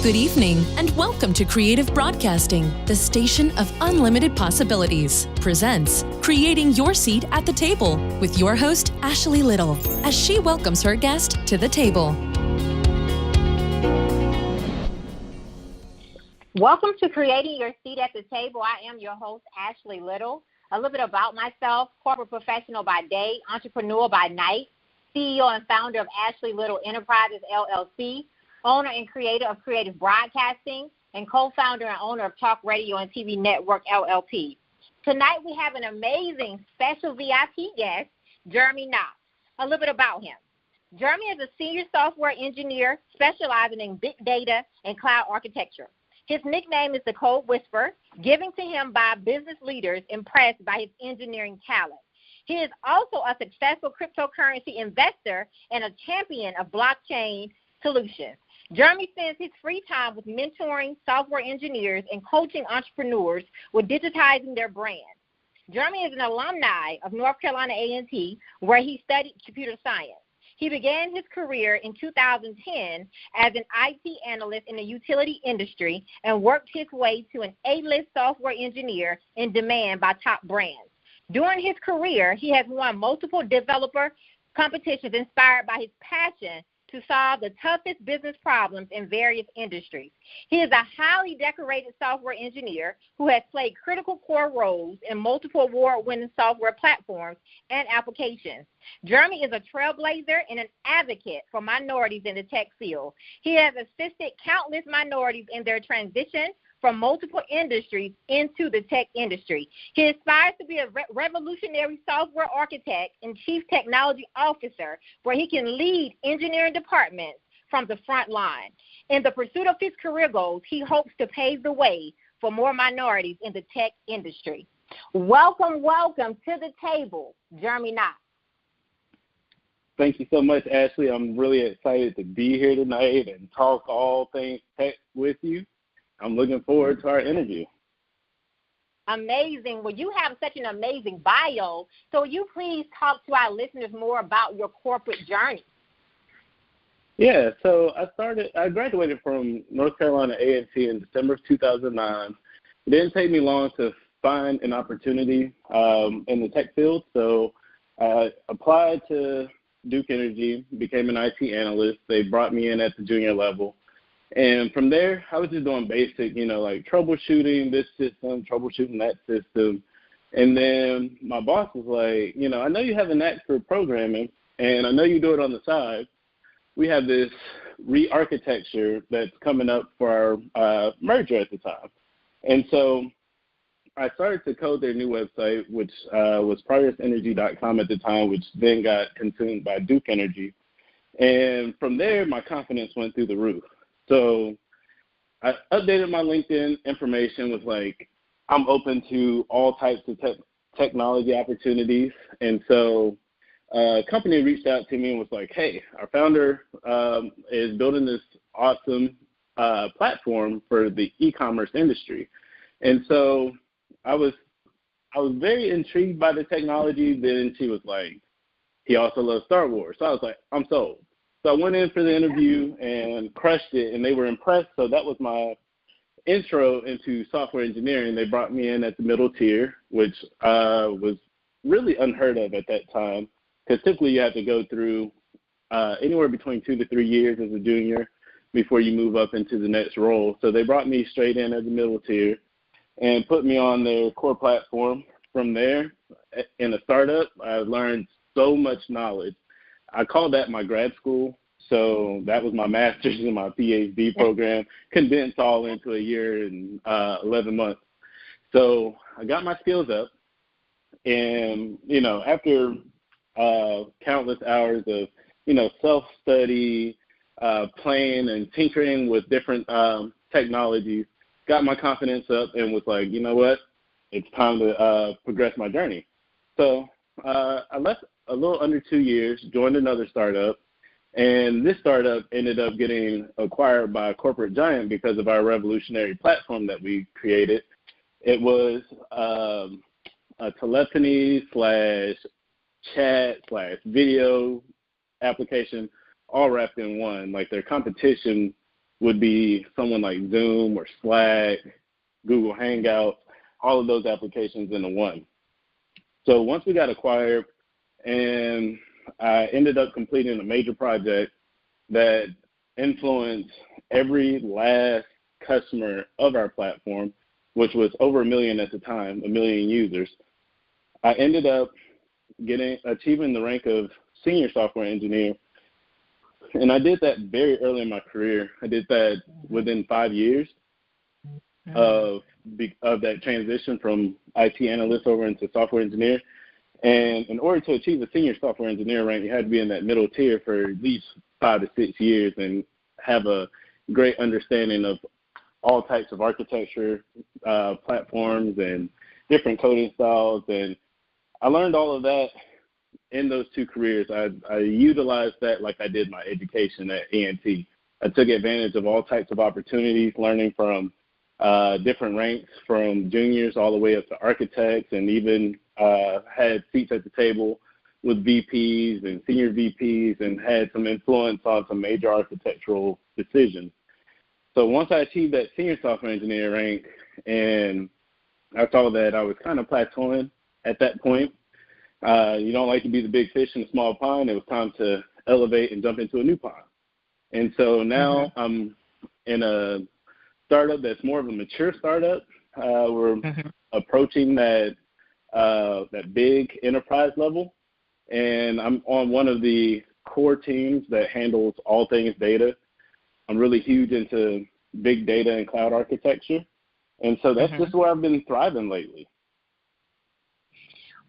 Good evening, and welcome to Creative Broadcasting, the station of unlimited possibilities, presents Creating Your Seat at the Table with your host, Ashley Little, as she welcomes her guest to the table. Welcome to Creating Your Seat at the Table. I am your host, Ashley Little. A little bit about myself: corporate professional by day, entrepreneur by night, CEO and founder of Ashley Little Enterprises, LLC, owner and creator of Creative Broadcasting, and co-founder and owner of Talk Radio and TV Network, LLP. Tonight we have an amazing special VIP guest, Jeremy Knox. A little bit about him. Jeremy is a senior software engineer specializing in big data and cloud architecture. His nickname is the Code Whisperer, given to him by business leaders impressed by his engineering talent. He is also a successful cryptocurrency investor and a champion of blockchain solutions. Jeremy spends his free time with mentoring software engineers and coaching entrepreneurs with digitizing their brands. Jeremy is an alumni of North Carolina A&T, where he studied computer science. He began his career in 2010 as an IT analyst in the utility industry and worked his way to an A-list software engineer in demand by top brands. During his career, he has won multiple developer competitions inspired by his passion to solve the toughest business problems in various industries. He is a highly decorated software engineer who has played critical core roles in multiple award-winning software platforms and applications. Jeremy is a trailblazer and an advocate for minorities in the tech field. He has assisted countless minorities in their transition from multiple industries into the tech industry. He aspires to be a revolutionary software architect and chief technology officer, where he can lead engineering departments from the front line. In the pursuit of his career goals, he hopes to pave the way for more minorities in the tech industry. Welcome to the table, Jeremy Knox. Thank you so much, Ashley. I'm really excited to be here tonight and talk all things tech with you. I'm looking forward to our interview. Amazing. Well, you have such an amazing bio. So will you please talk to our listeners more about your corporate journey? Yeah, so I graduated from North Carolina A&T in December of 2009. It didn't take me long to find an opportunity in the tech field. So I applied to Duke Energy, became an IT analyst. They brought me in at the junior level. And from there, I was just doing basic, like troubleshooting this system, troubleshooting that system. And then my boss was like, I know you have a knack for programming, and I know you do it on the side. We have this re-architecture that's coming up for our merger at the time. And so I started to code their new website, which was progressenergy.com at the time, which then got consumed by Duke Energy. And from there, my confidence went through the roof. So I updated my LinkedIn information with I'm open to all types of technology opportunities. And so a company reached out to me and was like, hey, our founder is building this awesome platform for the e-commerce industry. And so I was very intrigued by the technology. Then she was like, he also loves Star Wars. So I was like, I'm sold. So I went in for the interview and crushed it, and they were impressed. So that was my intro into software engineering. They brought me in at the middle tier, which was really unheard of at that time, because typically you have to go through anywhere between 2 to 3 years as a junior before you move up into the next role. So they brought me straight in at the middle tier and put me on their core platform. From there, in a startup, I learned so much knowledge. I call that my grad school. So that was my master's and my PhD program, condensed all into a year and 11 months. So I got my skills up. And, after countless hours of, self-study, playing and tinkering with different technologies, got my confidence up and was like, you know what, it's time to progress my journey. So I left a little under 2 years, joined another startup, and this startup ended up getting acquired by a corporate giant because of our revolutionary platform that we created. It was a telephony / chat / video application all wrapped in one. Like, their competition would be someone like Zoom or Slack, Google Hangouts, all of those applications into one. So once we got acquired, and I ended up completing a major project that influenced every last customer of our platform, which was over 1 million at the time, 1 million users, I ended up achieving the rank of senior software engineer. And I did that very early in my career. I did that within 5 years of that transition from IT analyst over into software engineer. And in order to achieve a senior software engineer rank, you had to be in that middle tier for at least 5 to 6 years and have a great understanding of all types of architecture, platforms, and different coding styles. And I learned all of that in those 2 careers. I utilized that like I did my education at A&T. I took advantage of all types of opportunities, learning from different ranks, from juniors all the way up to architects, and even had seats at the table with VPs and senior VPs, and had some influence on some major architectural decisions. So once I achieved that senior software engineer rank, and I saw that I was kind of plateauing at that point, you don't like to be the big fish in a small pond. It was time to elevate and jump into a new pond. And so now I'm in a startup that's more of a mature startup. We're approaching that big enterprise level, and I'm on one of the core teams that handles all things data. I'm really huge into big data and cloud architecture, and so that's just where I've been thriving lately.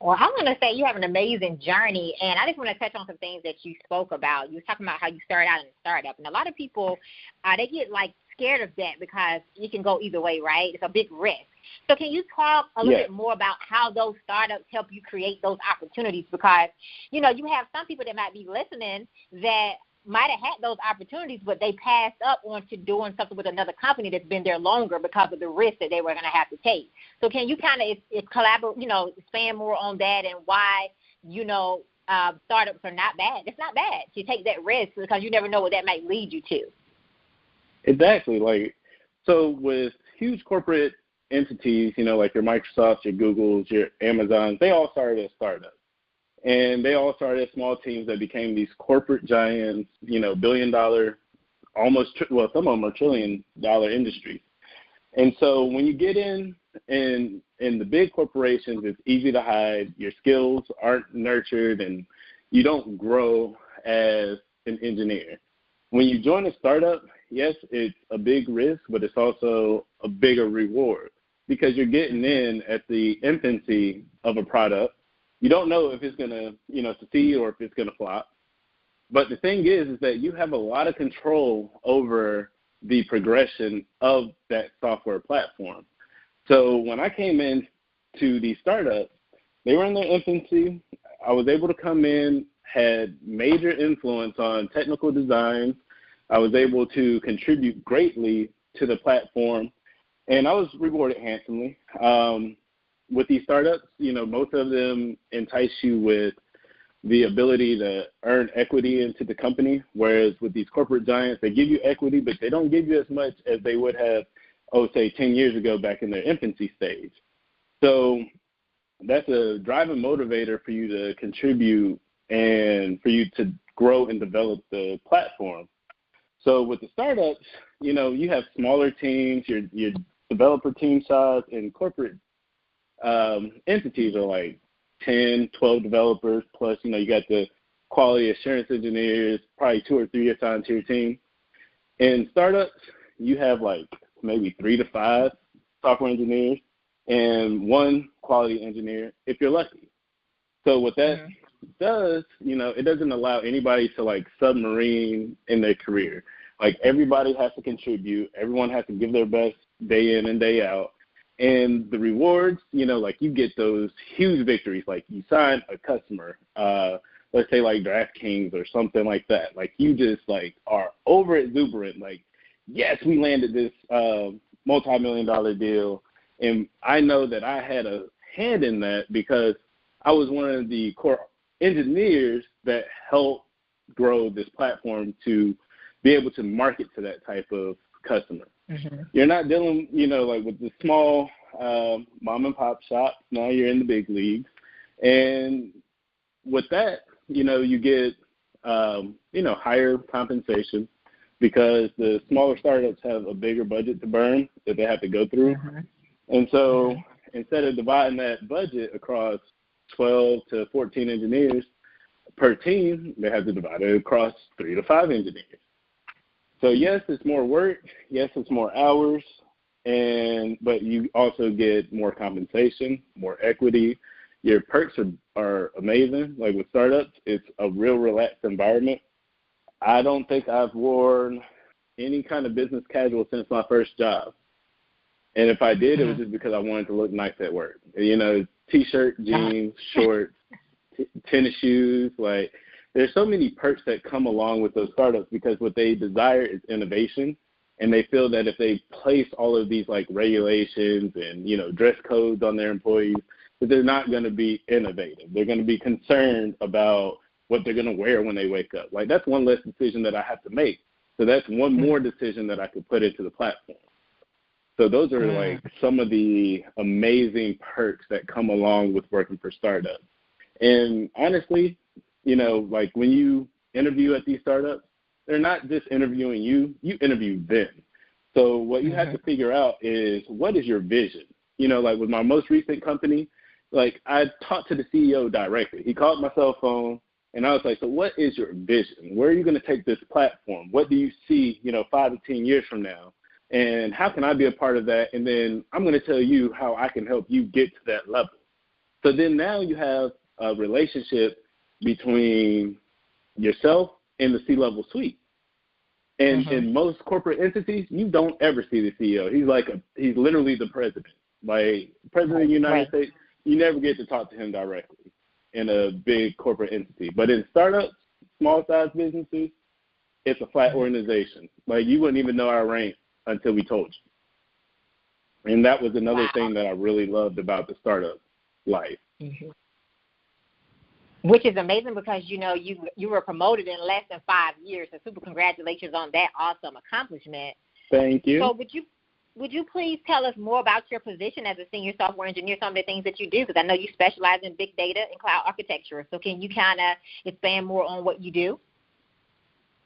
Well, I want to say you have an amazing journey, and I just want to touch on some things that you spoke about. You were talking about how you started out in a startup, and a lot of people, they get scared of that because you can go either way, right? It's a big risk. So can you talk a little bit more about how those startups help you create those opportunities? Because, you have some people that might be listening that might have had those opportunities, but they passed up on to doing something with another company that's been there longer because of the risk that they were going to have to take. So can you kind of collaborate, expand more on that and why, startups are not bad? It's not bad to take that risk because you never know what that might lead you to. Exactly. So with huge corporate entities, like your Microsofts, your Googles, your Amazons, they all started as startups. And they all started as small teams that became these corporate giants, billion-dollar, some of them are trillion-dollar industries. And so when you get in the big corporations, it's easy to hide. Your skills aren't nurtured, and you don't grow as an engineer. When you join a startup, yes, it's a big risk, but it's also a bigger reward because you're getting in at the infancy of a product. You don't know if it's going to, succeed or if it's going to flop. But the thing is that you have a lot of control over the progression of that software platform. So when I came in to these startups, they were in their infancy. I was able to come in, had major influence on technical designs. I was able to contribute greatly to the platform, and I was rewarded handsomely. With these startups, most of them entice you with the ability to earn equity into the company, whereas with these corporate giants, they give you equity, but they don't give you as much as they would have, say, 10 years ago back in their infancy stage. So that's a driving motivator for you to contribute and for you to grow and develop the platform. So with the startups, you have smaller teams, your developer team size, and corporate entities are 10, 12 developers, plus, you got the quality assurance engineers, probably 2 or 3 assigned to your team. In startups, you have maybe 3 to 5 software engineers and 1 quality engineer if you're lucky. So what that does, it doesn't allow anybody to submarine in their career. Everybody has to contribute. Everyone has to give their best day in and day out. And the rewards, you get those huge victories, you sign a customer, let's say DraftKings or something like that. You just are over exuberant. Yes, we landed this multi-million-dollar deal. And I know that I had a hand in that because I was one of the core engineers that helped grow this platform to be able to market to that type of customer. Mm-hmm. You're not dealing, like with the small mom and pop shop. Now you're in the big leagues. And with that, you get, higher compensation because the smaller startups have a bigger budget to burn that they have to go through. Mm-hmm. And so instead of dividing that budget across 12 to 14 engineers per team, they have to divide it across 3 to 5 engineers. So yes, it's more work. Yes, it's more hours, but you also get more compensation, more equity. Your perks are amazing. Like with startups, it's a real relaxed environment. I don't think I've worn any kind of business casual since my first job. And if I did, it was just because I wanted to look nice at work. T-shirt, jeans, shorts, tennis shoes. Like, there's so many perks that come along with those startups because what they desire is innovation. And they feel that if they place all of these, like, regulations and, dress codes on their employees, that they're not going to be innovative. They're going to be concerned about what they're going to wear when they wake up. Like, that's one less decision that I have to make. So that's one more decision that I could put into the platform. So those are like some of the amazing perks that come along with working for startups. And honestly, like when you interview at these startups, they're not just interviewing you, you interview them. So what you have to figure out is, what is your vision? Like with my most recent company, like I talked to the CEO directly. He called my cell phone and I was like, so what is your vision? Where are you going to take this platform? What do you see, 5 to 10 years from now? And how can I be a part of that? And then I'm going to tell you how I can help you get to that level. So then now you have a relationship between yourself and the C-level suite. And in most corporate entities, you don't ever see the CEO. He's literally the president. Like, president of the United States, you never get to talk to him directly in a big corporate entity. But in startups, small-sized businesses, it's a flat organization. Like, you wouldn't even know our rank until we told you. And that was another thing that I really loved about the startup life. Which is amazing because, you were promoted in less than 5 years. So super congratulations on that awesome accomplishment. Thank you. So would you please tell us more about your position as a senior software engineer, some of the things that you do? Because I know you specialize in big data and cloud architecture. So can you kind of expand more on what you do?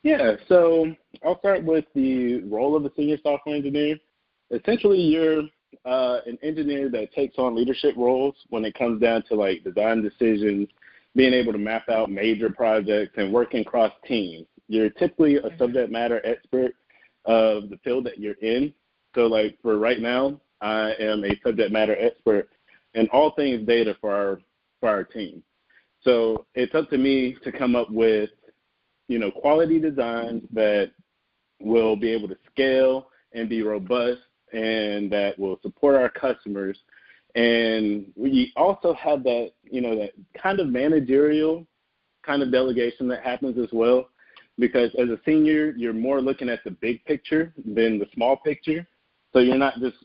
Yeah, so I'll start with the role of a senior software engineer. Essentially, you're an engineer that takes on leadership roles when it comes down to like design decisions, being able to map out major projects, and working across teams. You're typically a subject matter expert of the field that you're in. So like for right now, I am a subject matter expert in all things data for our team. So it's up to me to come up with quality designs that will be able to scale and be robust and that will support our customers. And we also have that, that kind of managerial kind of delegation that happens as well, because as a senior, you're more looking at the big picture than the small picture. So you're not just,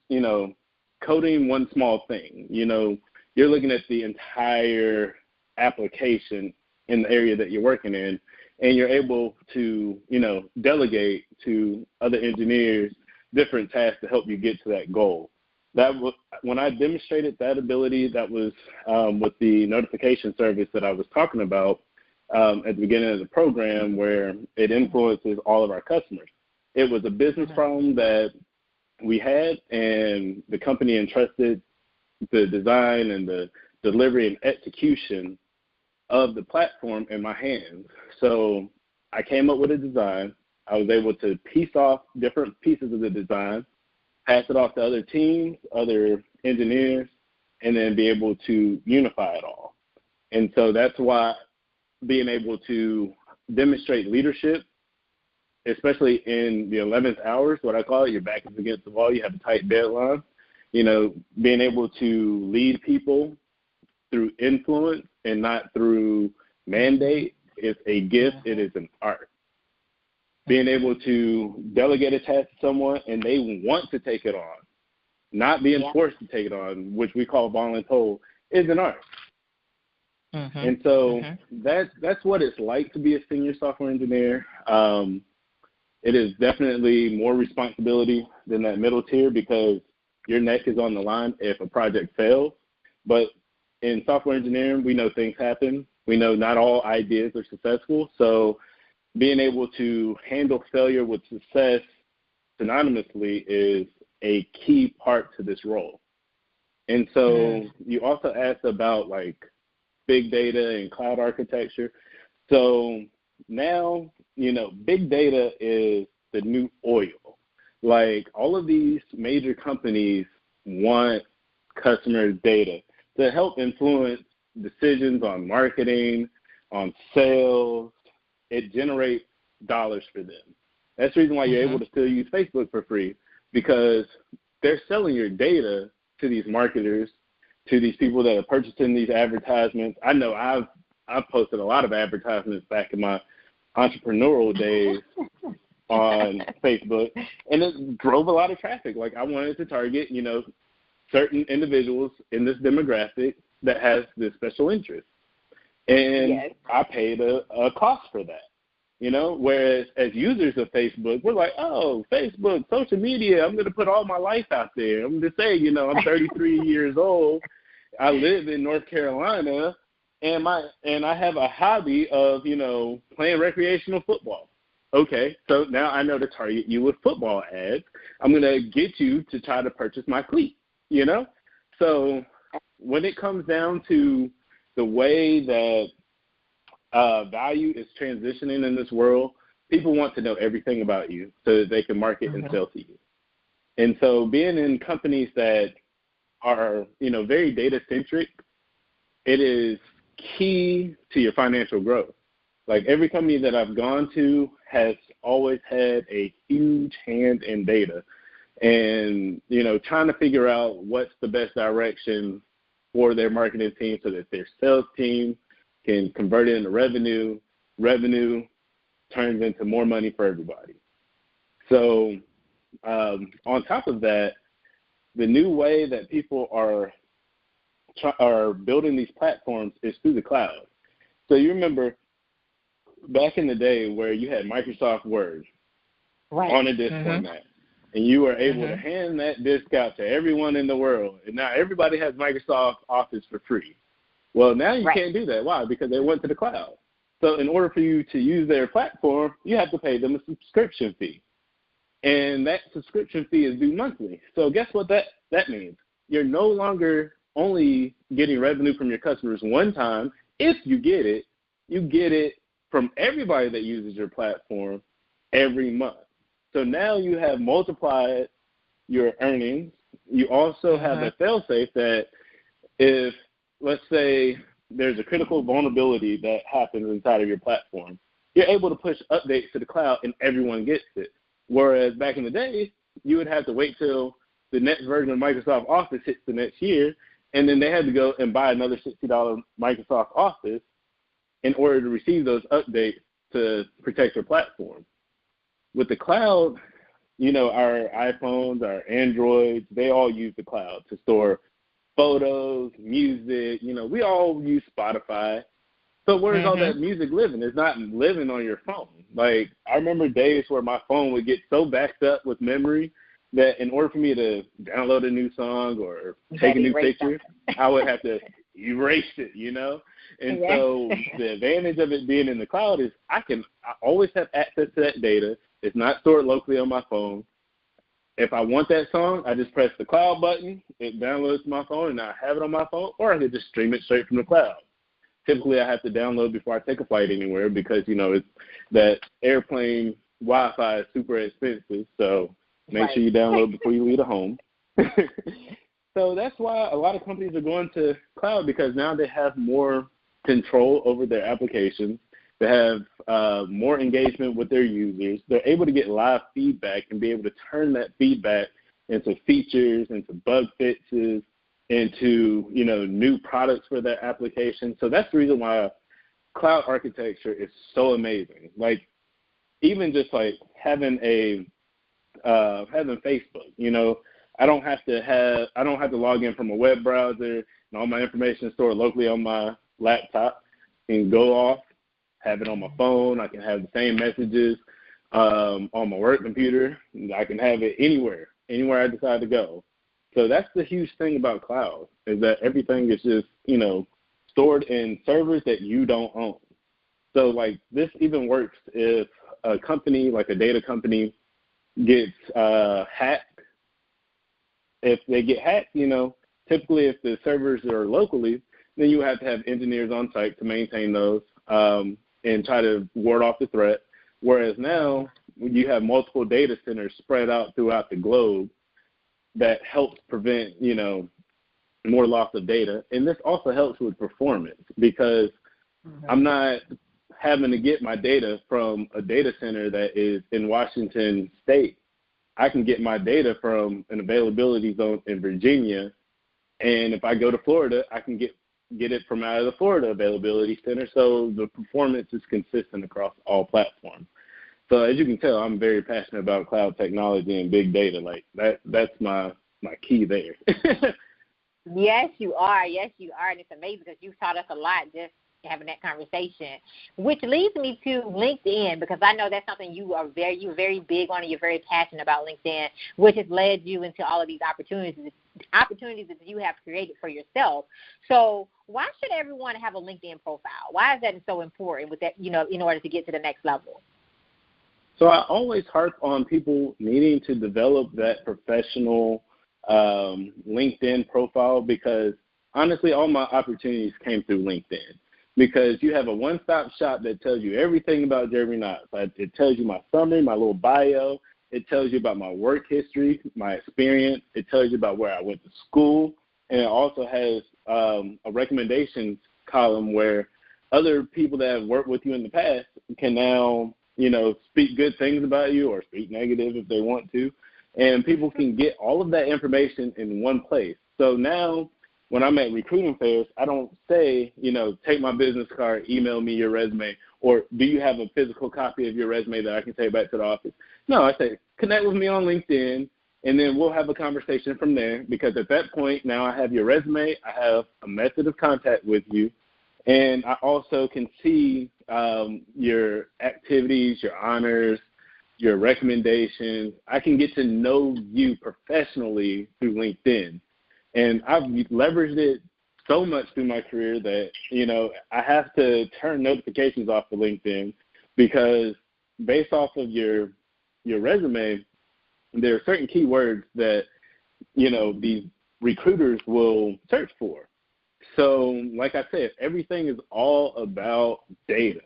coding one small thing. You're looking at the entire application in the area that you're working in, and you're able to, delegate to other engineers different tasks to help you get to that goal. That was, when I demonstrated that ability, that was with the notification service that I was talking about at the beginning of the program, where it influences all of our customers. It was a business problem that we had, and the company entrusted the design and the delivery and execution of the platform in my hands. So I came up with a design. I was able to piece off different pieces of the design, pass it off to other teams, other engineers, and then be able to unify it all. And so that's why being able to demonstrate leadership, especially in the 11th hours, what I call it, your back is against the wall, you have a tight deadline, being able to lead people through influence and not through mandate is a gift. It is an art. Being able to delegate a task to someone and they want to take it on, not being forced to take it on, which we call voluntold, is an art. And so that's what it's like to be a senior software engineer. It is definitely more responsibility than that middle tier because your neck is on the line if a project fails. But in software engineering, we know things happen. We know not all ideas are successful. So being able to handle failure with success synonymously is a key part to this role. And so you also asked about like big data and cloud architecture. So now, big data is the new oil. Like all of these major companies want customer data to help influence decisions on marketing, on sales. It generates dollars for them. That's the reason why you're able to still use Facebook for free, because they're selling your data to these marketers, to these people that are purchasing these advertisements. I know I've posted a lot of advertisements back in my entrepreneurial days on Facebook, and it drove a lot of traffic. Like I wanted to target, certain individuals in this demographic that has this special interest. And I paid a cost for that, whereas as users of Facebook, we're like, oh, Facebook, social media, I'm going to put all my life out there. I'm going to say, I'm 33 years old. I live in North Carolina. And I have a hobby of, playing recreational football. Okay, so now I know to target you with football ads. I'm going to get you to try to purchase my cleat, So when it comes down to the way that value is transitioning in this world, people want to know everything about you so that they can market and sell to you. And so being in companies that are, very data-centric, it is key to your financial growth. Like every company that I've gone to has always had a huge hand in data and, trying to figure out what's the best direction for their marketing team so that their sales team can convert it into revenue. Revenue turns into more money for everybody. So on top of that, the new way that people are building these platforms is through the cloud. So you remember back in the day where you had Microsoft Word on a disk format, and you were able to hand that disk out to everyone in the world, and now everybody has Microsoft Office for free. Well, now you can't do that. Why? Because they went to the cloud. So in order for you to use their platform, you have to pay them a subscription fee. And that subscription fee is due monthly. So guess what that means? You're no longer only getting revenue from your customers one time. If you get it from everybody that uses your platform every month. So now you have multiplied your earnings. You also have a fail-safe that if, let's say, there's a critical vulnerability that happens inside of your platform, you're able to push updates to the cloud and everyone gets it. Whereas back in the day, you would have to wait till the next version of Microsoft Office hits the next year, and then they had to go and buy another $60 Microsoft Office in order to receive those updates to protect your platform. With the cloud, our iPhones, our Androids, they all use the cloud to store photos, music. We all use Spotify. So where's all that music living? It's not living on your phone. Like, I remember days where my phone would get so backed up with memory that in order for me to download a new song or take a new picture, I would have to erase it, And so the advantage of it being in the cloud is I always have access to that data. It's not stored locally on my phone. If I want that song, I just press the cloud button. It downloads to my phone, and I have it on my phone, or I could just stream it straight from the cloud. Typically, I have to download before I take a flight anywhere because, it's that airplane Wi-Fi is super expensive. So make sure you download before you leave the home. So that's why a lot of companies are going to cloud, because now they have more control over their applications. They have more engagement with their users. They're able to get live feedback and be able to turn that feedback into features, into bug fixes, into, new products for their application. So that's the reason why cloud architecture is so amazing. Like, even just like having having Facebook, I don't have to log in from a web browser, and all my information is stored locally on my laptop and go off, have it on my phone. I can have the same messages on my work computer. I can have it anywhere I decide to go. So that's the huge thing about cloud, is that everything is just, stored in servers that you don't own. So, like, this even works if a company, like a data company, gets hacked. If they get hacked, typically if the servers are locally, then you have to have engineers on site to maintain those and try to ward off the threat. Whereas now, you have multiple data centers spread out throughout the globe that helps prevent, more loss of data. And this also helps with performance because I'm not having to get my data from a data center that is in Washington State. I can get my data from an availability zone in Virginia. And if I go to Florida, I can get it from out of the Florida availability center. So the performance is consistent across all platforms. So as you can tell, I'm very passionate about cloud technology and big data. Like that's my key there. Yes, you are. Yes, you are. And it's amazing because you've taught us a lot just having that conversation, which leads me to LinkedIn, because I know that's something you're very big on and you're very passionate about LinkedIn, which has led you into all of these opportunities that you have created for yourself. So why should everyone have a LinkedIn profile? Why is that so important with that, in order to get to the next level? So I always harp on people needing to develop that professional LinkedIn profile because, honestly, all my opportunities came through LinkedIn because you have a one-stop shop that tells you everything about Jeremy Knox. It tells you my summary, my little bio. It tells you about my work history, my experience. It tells you about where I went to school. And it also has a recommendations column where other people that have worked with you in the past can now, speak good things about you or speak negative if they want to. And people can get all of that information in one place. So now when I'm at recruiting fairs, I don't say, take my business card, email me your resume, or do you have a physical copy of your resume that I can take back to the office? No, I say, connect with me on LinkedIn, and then we'll have a conversation from there because at that point, now I have your resume, I have a method of contact with you, and I also can see your activities, your honors, your recommendations. I can get to know you professionally through LinkedIn. And I've leveraged it so much through my career that, I have to turn notifications off of LinkedIn because based off of your resume, there are certain keywords that, these recruiters will search for. So like I said, everything is all about data,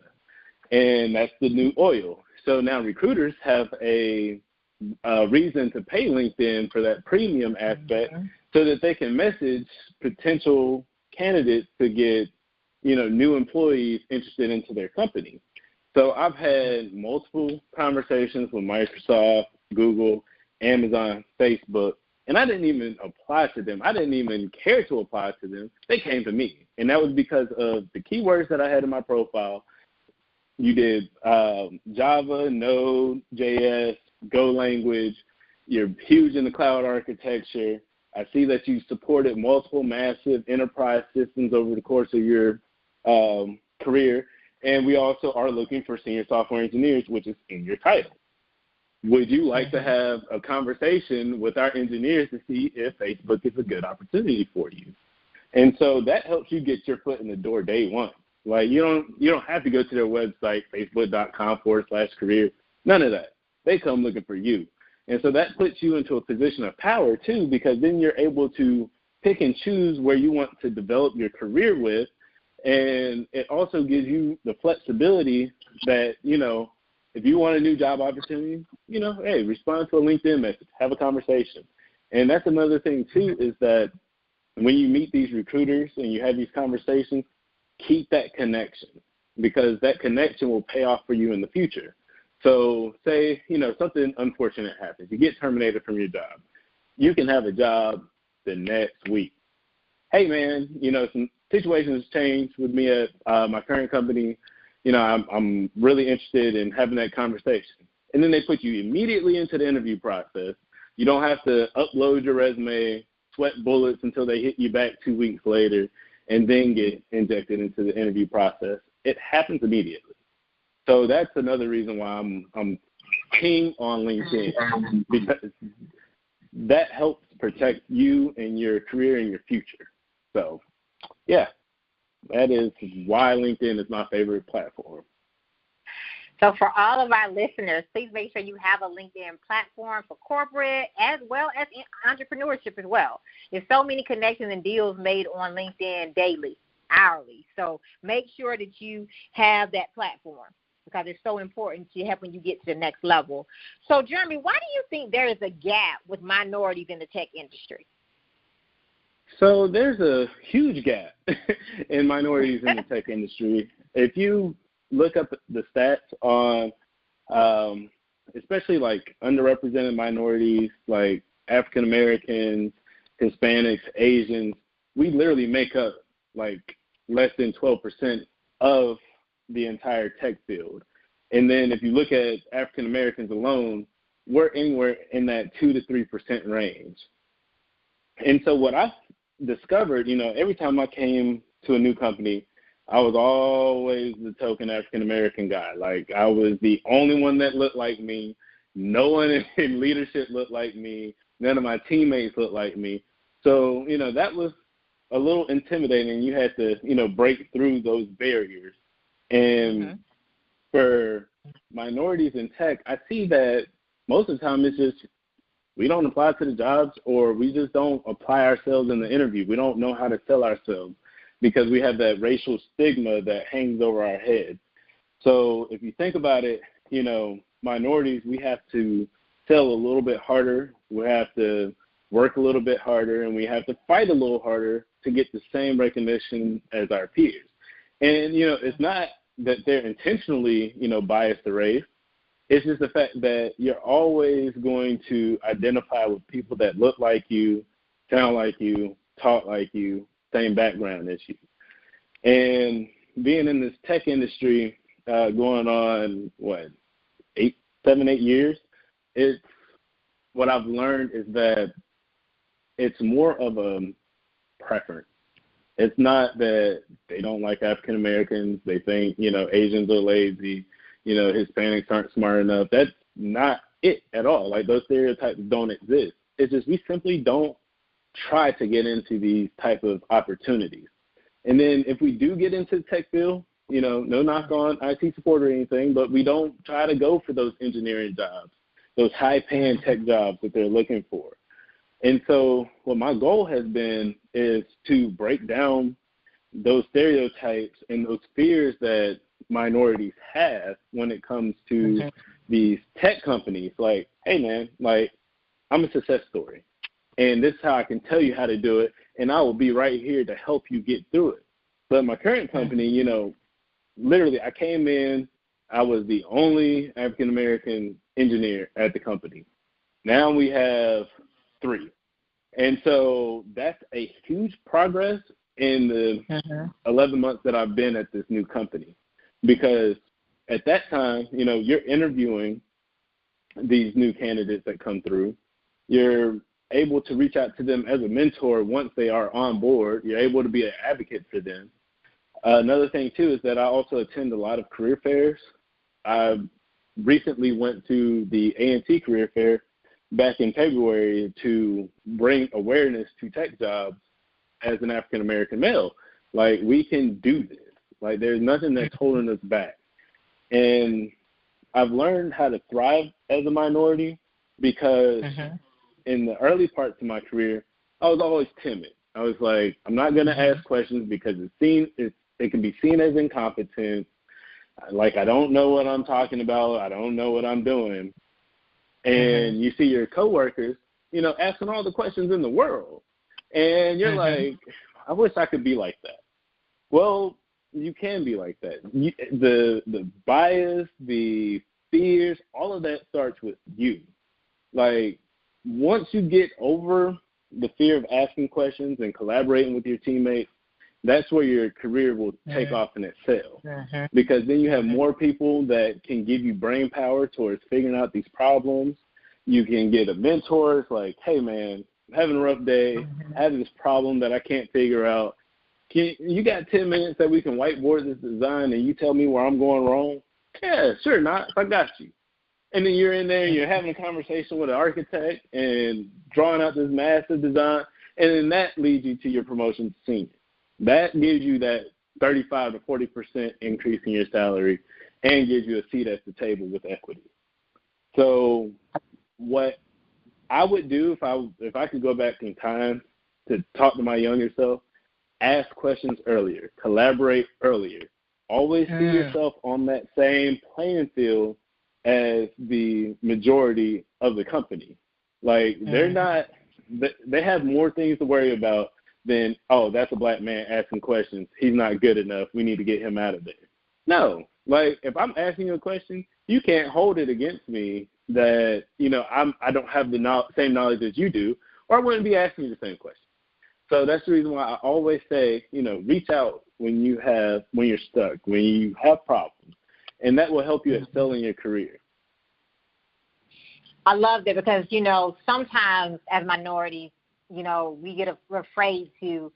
and that's the new oil. So now recruiters have a reason to pay LinkedIn for that premium aspect so that they can message potential candidates to get, new employees interested into their company. So I've had multiple conversations with Microsoft, Google, Amazon, Facebook, and I didn't even apply to them. I didn't even care to apply to them. They came to me, and that was because of the keywords that I had in my profile. You did Java, Node, JS, Go language. You're huge in the cloud architecture. I see that you supported multiple massive enterprise systems over the course of your career. And we also are looking for senior software engineers, which is in your title. Would you like to have a conversation with our engineers to see if Facebook is a good opportunity for you? And so that helps you get your foot in the door day one. Like you don't have to go to their website, facebook.com/career. None of that. They come looking for you. And so that puts you into a position of power too, because then you're able to pick and choose where you want to develop your career with. And it also gives you the flexibility that, if you want a new job opportunity, hey, respond to a LinkedIn message, have a conversation. And that's another thing too, is that when you meet these recruiters and you have these conversations, keep that connection, because that connection will pay off for you in the future. So say, something unfortunate happens. You get terminated from your job. You can have a job the next week. Hey, man, some situations changed with me at my current company. I'm really interested in having that conversation. And then they put you immediately into the interview process. You don't have to upload your resume, sweat bullets until they hit you back 2 weeks later, and then get injected into the interview process. It happens immediately. So that's another reason why I'm king on LinkedIn, because that helps protect you and your career and your future. So, yeah, that is why LinkedIn is my favorite platform. So for all of our listeners, please make sure you have a LinkedIn platform for corporate as well as entrepreneurship as well. There's so many connections and deals made on LinkedIn daily, hourly. So make sure that you have that platform because it's so important to helping you get to the next level. So, Jeremy, why do you think there is a gap with minorities in the tech industry? So there's a huge gap in minorities in the tech industry. If you look up the stats on especially like underrepresented minorities, like African Americans, Hispanics, Asians, we literally make up like less than 12% of the entire tech field. And then if you look at African Americans alone, we're anywhere in that 2 to 3% range. And so what I discovered, every time I came to a new company, I was always the token African-American guy. Like, I was the only one that looked like me. No one in leadership looked like me. None of my teammates looked like me. So, that was a little intimidating. You had to, break through those barriers. And for minorities in tech, I see that most of the time it's just we don't apply to the jobs, or we just don't apply ourselves in the interview. We don't know how to sell ourselves, because we have that racial stigma that hangs over our head. So if you think about it, minorities, we have to sell a little bit harder. We have to work a little bit harder, and we have to fight a little harder to get the same recognition as our peers. And, it's not that they're intentionally, biased to race. It's just the fact that you're always going to identify with people that look like you, sound like you, talk like you, same background as you. And being in this tech industry going on, 7, 8 years, what I've learned is that it's more of a preference. It's not that they don't like African Americans. They think, Asians are lazy, Hispanics aren't smart enough. That's not it at all. Like, those stereotypes don't exist. It's just we simply don't try to get into these type of opportunities. And then if we do get into the tech field, no knock on IT support or anything, but we don't try to go for those engineering jobs, those high-paying tech jobs that they're looking for. And so what my goal has been is to break down those stereotypes and those fears that minorities have when it comes to these tech companies. Like, hey, man, like, I'm a success story, and this is how I can tell you how to do it, and I will be right here to help you get through it. But my current company, literally I came in, I was the only African-American engineer at the company. Now we have 3. And so that's a huge progress in the 11 months that I've been at this new company. Because at that time, you're interviewing these new candidates that come through. You're able to reach out to them as a mentor once they are on board. You're able to be an advocate for them. Another thing, too, is that I also attend a lot of career fairs. I recently went to the A&T career fair back in February to bring awareness to tech jobs as an African-American male. Like, we can do this. Like, there's nothing that's holding us back. And I've learned how to thrive as a minority because in the early parts of my career, I was always timid. I was like, I'm not going to ask questions because it can be seen as incompetence. Like, I don't know what I'm talking about. I don't know what I'm doing. And you see your coworkers, asking all the questions in the world. And you're like, I wish I could be like that. Well, you can be like that. The bias, the fears, all of that starts with you. Like, once you get over the fear of asking questions and collaborating with your teammates, that's where your career will take off and excel. Because then you have more people that can give you brain power towards figuring out these problems. You can get a mentor. It's like, hey, man, I'm having a rough day. I have this problem that I can't figure out. You got 10 minutes that we can whiteboard this design and you tell me where I'm going wrong? Yeah, sure, Knox, I got you. And then you're in there and you're having a conversation with an architect and drawing out this massive design, and then that leads you to your promotion to senior. That gives you that 35 to 40% increase in your salary and gives you a seat at the table with equity. So what I would do if I could go back in time to talk to my younger self, ask questions earlier, collaborate earlier. Always see yourself on that same playing field as the majority of the company. Like, they have more things to worry about than, oh, that's a black man asking questions. He's not good enough. We need to get him out of there. No. Like, if I'm asking you a question, you can't hold it against me that, I don't have the same knowledge as you do, or I wouldn't be asking you the same question. So that's the reason why I always say, reach out when you're stuck, when you have problems, and that will help you excel in your career. I love that because, sometimes as minorities, we get afraid to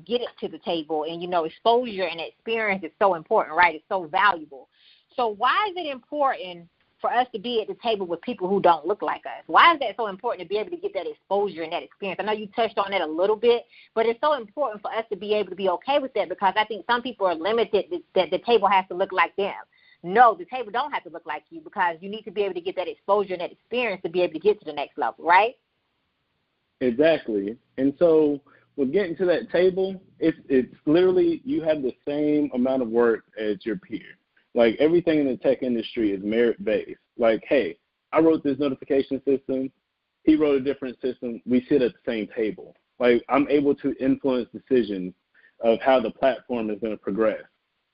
get it to the table, and, exposure and experience is so important, right? It's so valuable. So why is it important for us to be at the table with people who don't look like us? Why is that so important to be able to get that exposure and that experience? I know you touched on that a little bit, but it's so important for us to be able to be okay with that, because I think some people are limited that the table has to look like them. No, the table don't have to look like you, because you need to be able to get that exposure and that experience to be able to get to the next level, right? Exactly. And so with getting to that table, it's literally you have the same amount of work as your peer. Like, everything in the tech industry is merit-based. Like, hey, I wrote this notification system. He wrote a different system. We sit at the same table. Like, I'm able to influence decisions of how the platform is going to progress.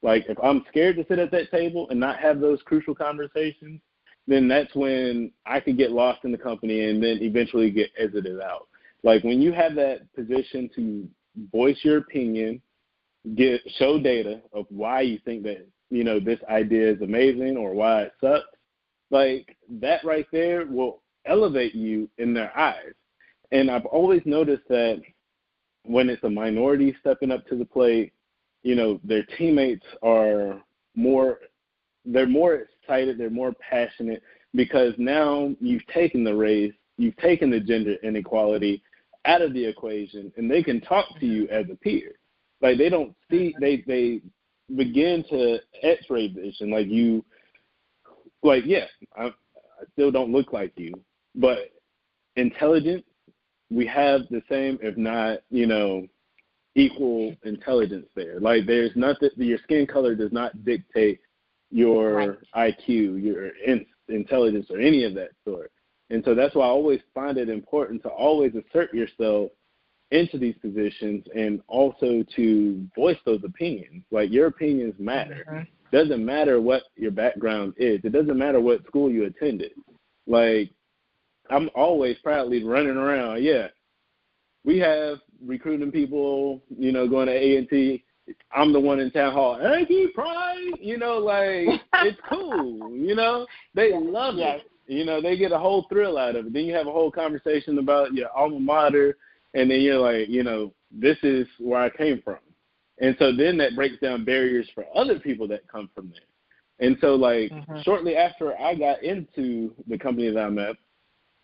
Like, if I'm scared to sit at that table and not have those crucial conversations, then that's when I could get lost in the company and then eventually get exited out. Like, when you have that position to voice your opinion, show data of why you think that, this idea is amazing or why it sucks, like, that right there will elevate you in their eyes. And I've always noticed that when it's a minority stepping up to the plate, their teammates are more excited, they're more passionate, because now you've taken the race, you've taken the gender inequality out of the equation, and they can talk to you as a peer. Like, they don't see, they begin to x-ray vision, I still don't look like you, but intelligence, we have the same, if not, equal intelligence there. Like, there's nothing, your skin color does not dictate your IQ, your intelligence, or any of that sort. And so that's why I always find it important to always assert yourself into these positions and also to voice those opinions. Like, your opinions matter. Doesn't matter what your background is. It doesn't matter what school you attended. Like, I'm always proudly running around. Yeah, we have recruiting people, going to A&T. I'm the one in town hall. Aggie Pride, it's cool. They love it. They get a whole thrill out of it. Then you have a whole conversation about your alma mater, and then you're like, this is where I came from. And so then that breaks down barriers for other people that come from there. And so, shortly after I got into the company that I'm at,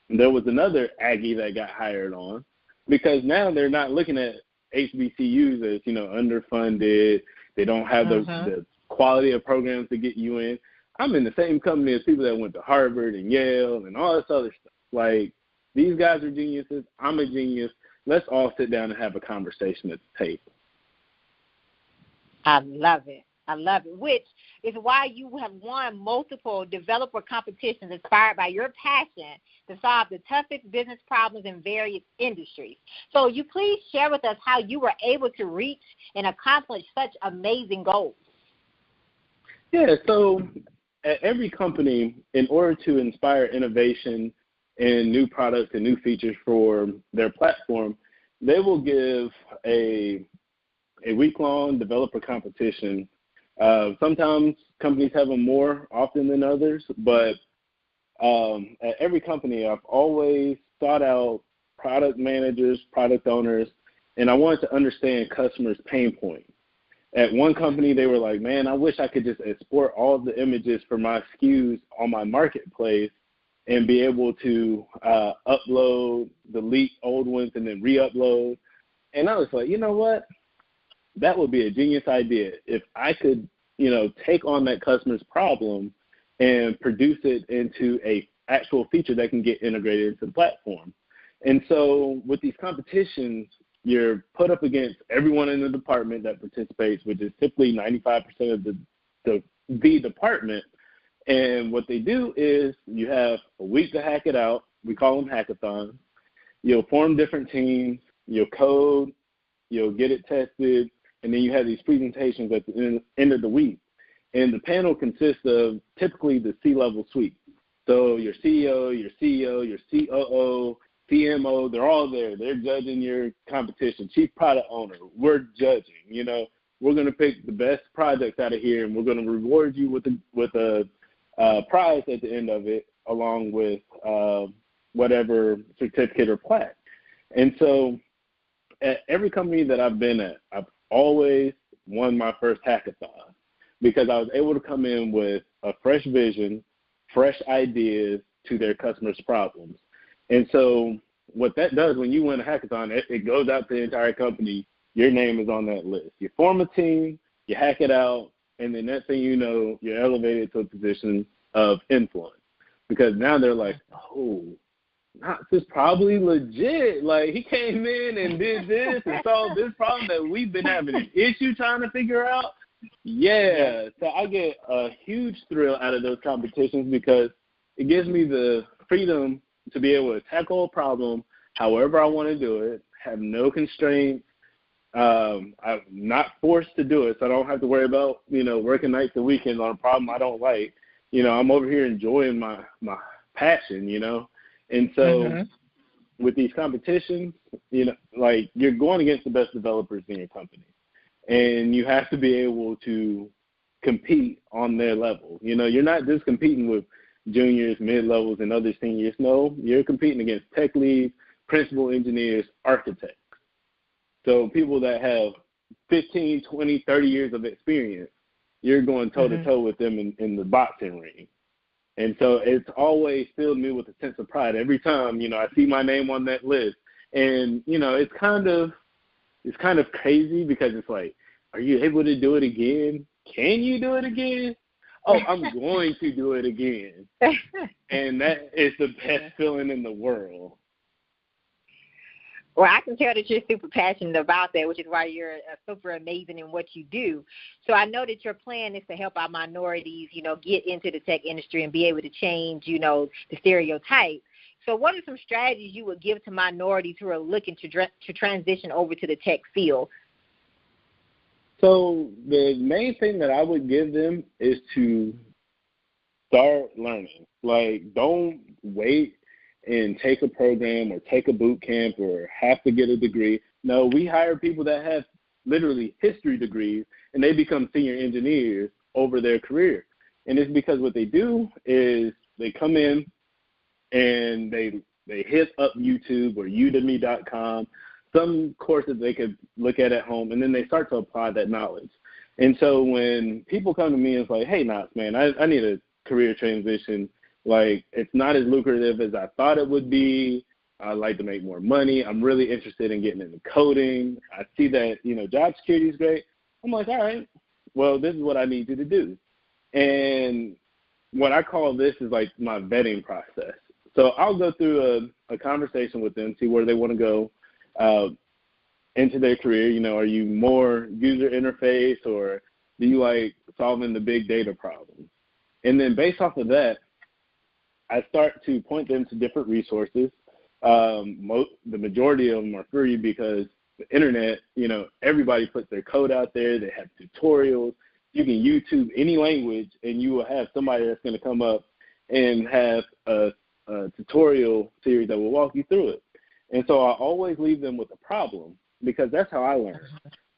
there was another Aggie that got hired on, because now they're not looking at HBCUs as, underfunded. They don't have the quality of programs to get you in. I'm in the same company as people that went to Harvard and Yale and all this other stuff. Like, these guys are geniuses. I'm a genius. Let's all sit down and have a conversation at the table. I love it. Which is why you have won multiple developer competitions inspired by your passion to solve the toughest business problems in various industries. So you please share with us how you were able to reach and accomplish such amazing goals. Yeah, so at every company, in order to inspire innovation and new products and new features for their platform, they will give a week-long developer competition. Sometimes companies have them more often than others, but at every company, I've always sought out product managers, product owners, and I wanted to understand customers' pain points. At one company, they were like, man, I wish I could just export all the images for my SKUs on my marketplace and be able to upload, delete old ones, and then re-upload. And I was like, you know what? That would be a genius idea. If I could, take on that customer's problem and produce it into a actual feature that can get integrated into the platform. And so with these competitions, you're put up against everyone in the department that participates, which is typically 95% of the department. And what they do is you have a week to hack it out. We call them hackathons. You'll form different teams. You'll code. You'll get it tested. And then you have these presentations at the end of the week. And the panel consists of typically the C-level suite. So your CEO, your COO, CMO, they're all there. They're judging your competition. Chief product owner, we're judging. We're going to pick the best projects out of here, and we're going to reward you with a prize at the end of it, along with whatever certificate or plaque. And so at every company that I've been at, I've always won my first hackathon because I was able to come in with a fresh vision, fresh ideas to their customers' problems. And so what that does when you win a hackathon, it goes out to the entire company. Your name is on that list. You form a team, you hack it out, and then next thing you know, you're elevated to a position of influence. Because now they're like, oh, Knox is probably legit. Like, he came in and did this and solved this problem that we've been having an issue trying to figure out. Yeah. So I get a huge thrill out of those competitions because it gives me the freedom to be able to tackle a problem however I want to do it, have no constraints. I'm not forced to do it, so I don't have to worry about, working nights and weekends on a problem I don't like. I'm over here enjoying my passion, And so with these competitions, you're going against the best developers in your company. And you have to be able to compete on their level. You're not just competing with juniors, mid-levels, and other seniors. No, you're competing against tech leads, principal engineers, architects. So people that have 15, 20, 30 years of experience, you're going toe-to-toe with them in the boxing ring. And so it's always filled me with a sense of pride every time, I see my name on that list. And, it's kind of crazy because it's like, are you able to do it again? Can you do it again? Oh, I'm going to do it again. And that is the best feeling in the world. Well, I can tell that you're super passionate about that, which is why you're super amazing in what you do. So I know that your plan is to help our minorities, get into the tech industry and be able to change, the stereotype. So what are some strategies you would give to minorities who are looking to transition over to the tech field? So the main thing that I would give them is to start learning. Like, don't wait and take a program or take a boot camp or have to get a degree. No, we hire people that have literally history degrees, and they become senior engineers over their career. And it's because what they do is they come in and they hit up YouTube or udemy.com, some courses they could look at home, and then they start to apply that knowledge. And so when people come to me and it's like, hey, Knox, man, I need a career transition. Like, it's not as lucrative as I thought it would be. I like to make more money. I'm really interested in getting into coding. I see that, job security is great. I'm like, all right, well, this is what I need you to do. And what I call this is like my vetting process. So I'll go through a conversation with them, see where they want to go into their career. Are you more user interface, or do you like solving the big data problems? And then based off of that, I start to point them to different resources. The majority of them are free because the internet, everybody puts their code out there. They have tutorials. You can YouTube any language, and you will have somebody that's going to come up and have a tutorial series that will walk you through it. And so I always leave them with a problem because that's how I learn.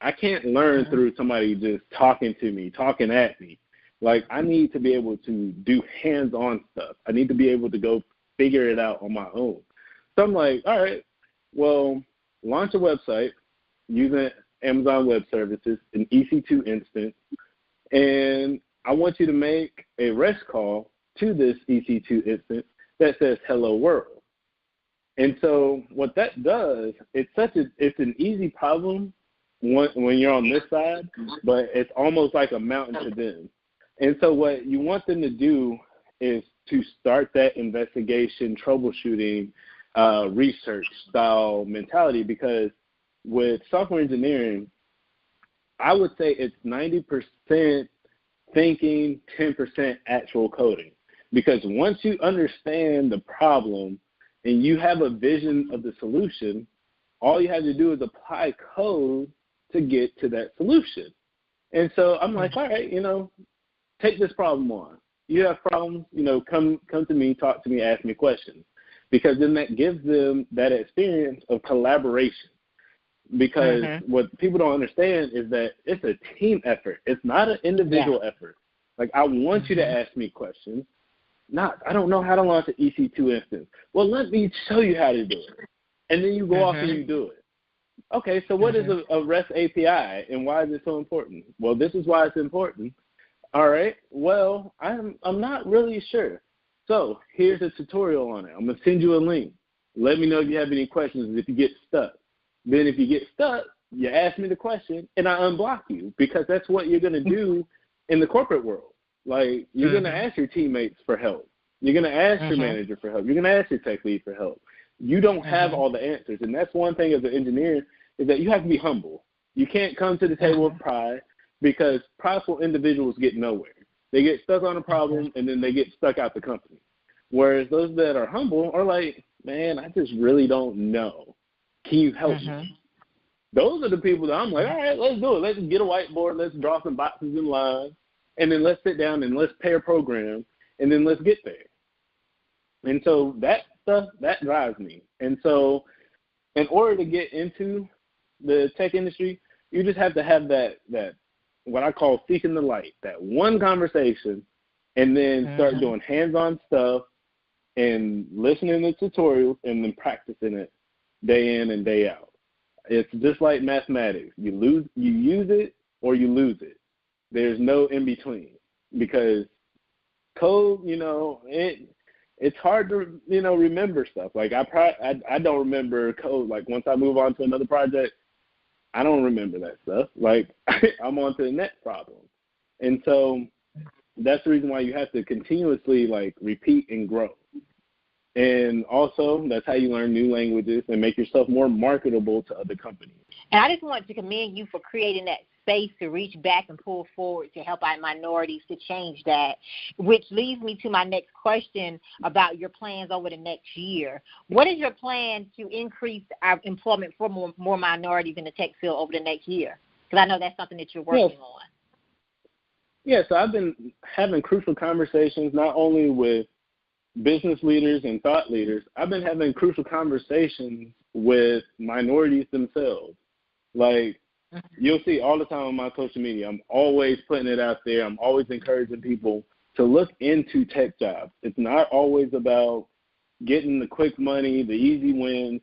I can't learn through somebody just talking to me, talking at me. Like, I need to be able to do hands-on stuff. I need to be able to go figure it out on my own. So I'm like, all right, well, launch a website using Amazon Web Services, an EC2 instance, and I want you to make a REST call to this EC2 instance that says hello world. And so what that does, it's an easy problem when you're on this side, but it's almost like a mountain to them. And so what you want them to do is to start that investigation, troubleshooting, research style mentality, because with software engineering, I would say it's 90% thinking, 10% actual coding. Because once you understand the problem and you have a vision of the solution, all you have to do is apply code to get to that solution. And so I'm like, all right, take this problem on. You have problems, come to me, talk to me, ask me questions. Because then that gives them that experience of collaboration. Because what people don't understand is that it's a team effort. It's not an individual effort. Like, I want you to ask me questions. I don't know how to launch an EC2 instance. Well, let me show you how to do it. And then you go off and you do it. Okay, so what is a REST API, and why is it so important? Well, this is why it's important. All right, well, I'm not really sure. So here's a tutorial on it. I'm going to send you a link. Let me know if you have any questions if you get stuck. Then if you get stuck, you ask me the question, and I unblock you, because that's what you're going to do in the corporate world. Like, you're going to ask your teammates for help. You're going to ask your manager for help. You're going to ask your tech lead for help. You don't have all the answers, and that's one thing as an engineer is that you have to be humble. You can't come to the table with pride, because prideful individuals get nowhere. They get stuck on a problem, and then they get stuck out the company. Whereas those that are humble are like, man, I just really don't know. Can you help me? Those are the people that I'm like, all right, let's do it. Let's get a whiteboard. Let's draw some boxes and lines, and then let's sit down and let's pair program, and then let's get there. And so that stuff, that drives me. And so in order to get into the tech industry, you just have to have that what I call seeking the light, that one conversation, and then start doing hands-on stuff and listening to tutorials and then practicing it day in and day out. It's just like mathematics. You use it or you lose it. There's no in between, because code, it's hard to, remember stuff. Like I don't remember code. Like once I move on to another project, I don't remember that stuff. Like I'm on to the next problem. And so that's the reason why you have to continuously like repeat and grow. And also, that's how you learn new languages and make yourself more marketable to other companies. And I just want to commend you for creating that space to reach back and pull forward to help out minorities to change that, which leads me to my next question about your plans over the next year. What is your plan to increase our employment for more minorities in the tech field over the next year? Because I know that's something that you're working on. Yeah, so I've been having crucial conversations not only with business leaders and thought leaders. I've been having crucial conversations with minorities themselves. Like, you'll see all the time on my social media, I'm always putting it out there. I'm always encouraging people to look into tech jobs. It's not always about getting the quick money, the easy wins.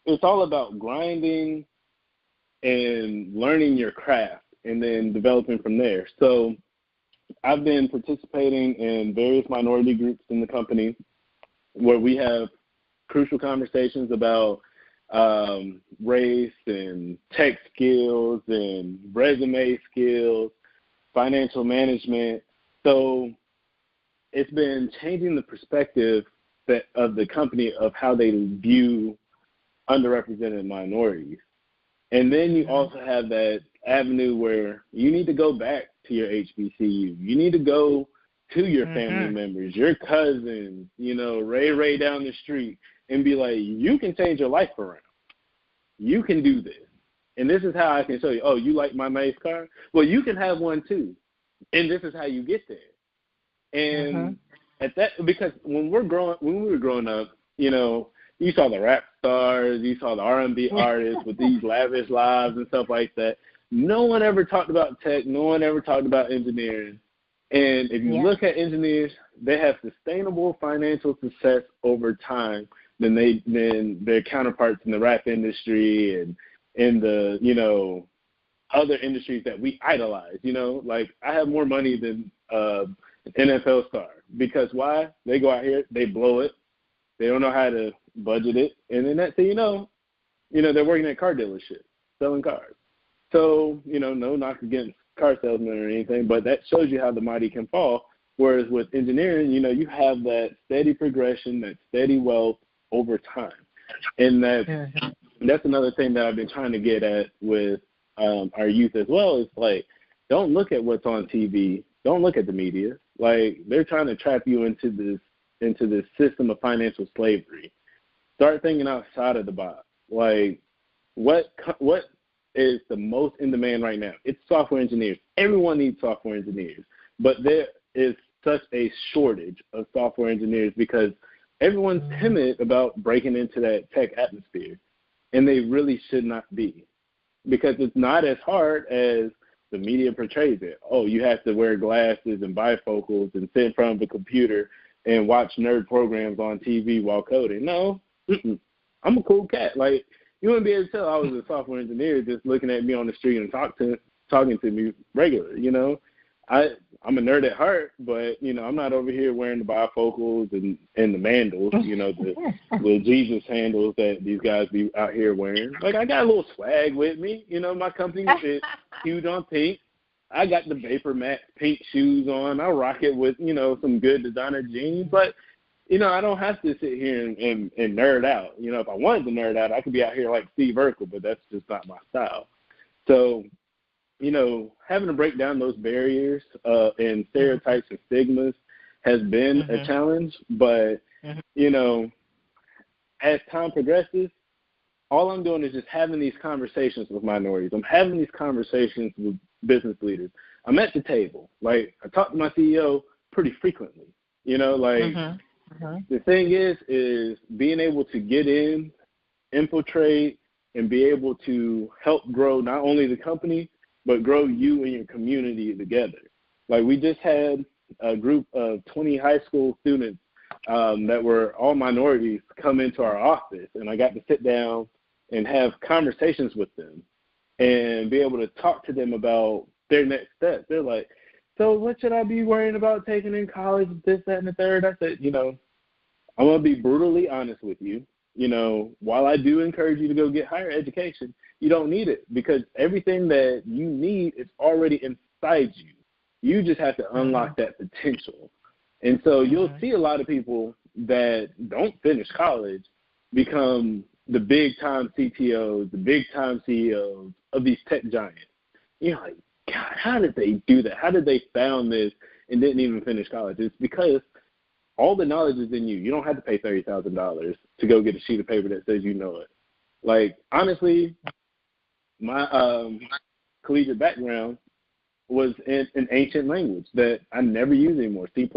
It's all about grinding and learning your craft and then developing from there. So I've been participating in various minority groups in the company where we have crucial conversations about race and tech skills and resume skills, financial management. So it's been changing the perspective of the company of how they view underrepresented minorities. And then you also have that avenue where you need to go back to your HBCU. You need to go to your family members, your cousins, Ray down the street, and be like, you can change your life around. You can do this. And this is how I can show you, oh, you like my nice car? Well, you can have one too. And this is how you get there. And at that, because when we were growing up, you saw the rap stars, you saw the R&B artists with these lavish lives and stuff like that. No one ever talked about tech. No one ever talked about engineering. And if you look at engineers, they have sustainable financial success over time than their counterparts in the rap industry and in the, other industries that we idolize, like I have more money than an NFL star because why? They go out here, they blow it. They don't know how to budget it. And then that's, they're working at car dealerships, selling cars. So, no knock against car salesmen or anything, but that shows you how the mighty can fall. Whereas with engineering, you have that steady progression, that steady wealth over time. And that's another thing that I've been trying to get at with our youth as well is like, don't look at what's on TV. Don't look at the media. Like they're trying to trap you into this system of financial slavery. Start thinking outside of the box. Like what is the most in demand right now? It's software engineers. Everyone needs software engineers, but there is such a shortage of software engineers because everyone's timid about breaking into that tech atmosphere, and they really should not be. Because it's not as hard as the media portrays it. Oh, you have to wear glasses and bifocals and sit in front of a computer and watch nerd programs on TV while coding. No, I'm a cool cat. Like, you wouldn't be able to tell I was a software engineer just looking at me on the street and talking to me regularly, I'm a nerd at heart, but, I'm not over here wearing the bifocals and the mandals, the Jesus handles that these guys be out here wearing. Like, I got a little swag with me. My company is huge on pink. I got the Vapor Max pink shoes on. I rock it with, some good designer jeans. But, I don't have to sit here and nerd out. If I wanted to nerd out, I could be out here like Steve Urkel, but that's just not my style. So, having to break down those barriers and stereotypes and stigmas has been a challenge. But, as time progresses, all I'm doing is just having these conversations with minorities. I'm having these conversations with business leaders. I'm at the table. Like, I talk to my CEO pretty frequently. The thing is being able to get in, infiltrate, and be able to help grow not only the company, but grow you and your community together. Like we just had a group of 20 high school students that were all minorities come into our office, and I got to sit down and have conversations with them and be able to talk to them about their next steps. They're like, so what should I be worrying about taking in college, this, that, and the third? I said, I'm going to be brutally honest with you. While I do encourage you to go get higher education, you don't need it because everything that you need is already inside you. You just have to unlock that potential. And so you'll see a lot of people that don't finish college become the big-time CTOs, the big-time CEOs of these tech giants. Like, God, how did they do that? How did they found this and didn't even finish college? It's because all the knowledge is in you. You don't have to pay $30,000 to go get a sheet of paper that says you know it. Like, honestly, my collegiate background was in an ancient language that I never use anymore, C++.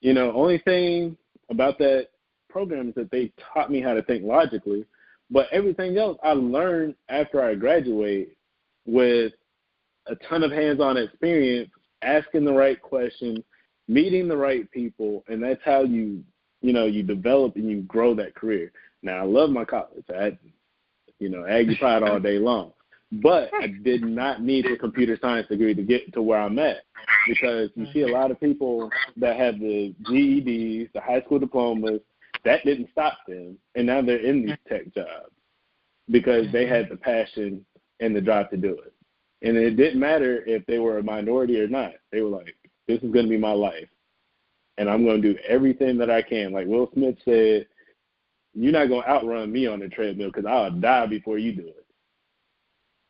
Only thing about that program is that they taught me how to think logically, but everything else I learned after I graduate with a ton of hands-on experience, asking the right questions, meeting the right people, and that's how you develop and you grow that career. Now, I love my college. I had, Aggie Pride all day long. But I did not need a computer science degree to get to where I'm at because you see a lot of people that have the GEDs, the high school diplomas, that didn't stop them, and now they're in these tech jobs because they had the passion and the drive to do it. And it didn't matter if they were a minority or not. They were like, this is going to be my life, and I'm going to do everything that I can. Like Will Smith said, you're not going to outrun me on the treadmill because I'll die before you do it.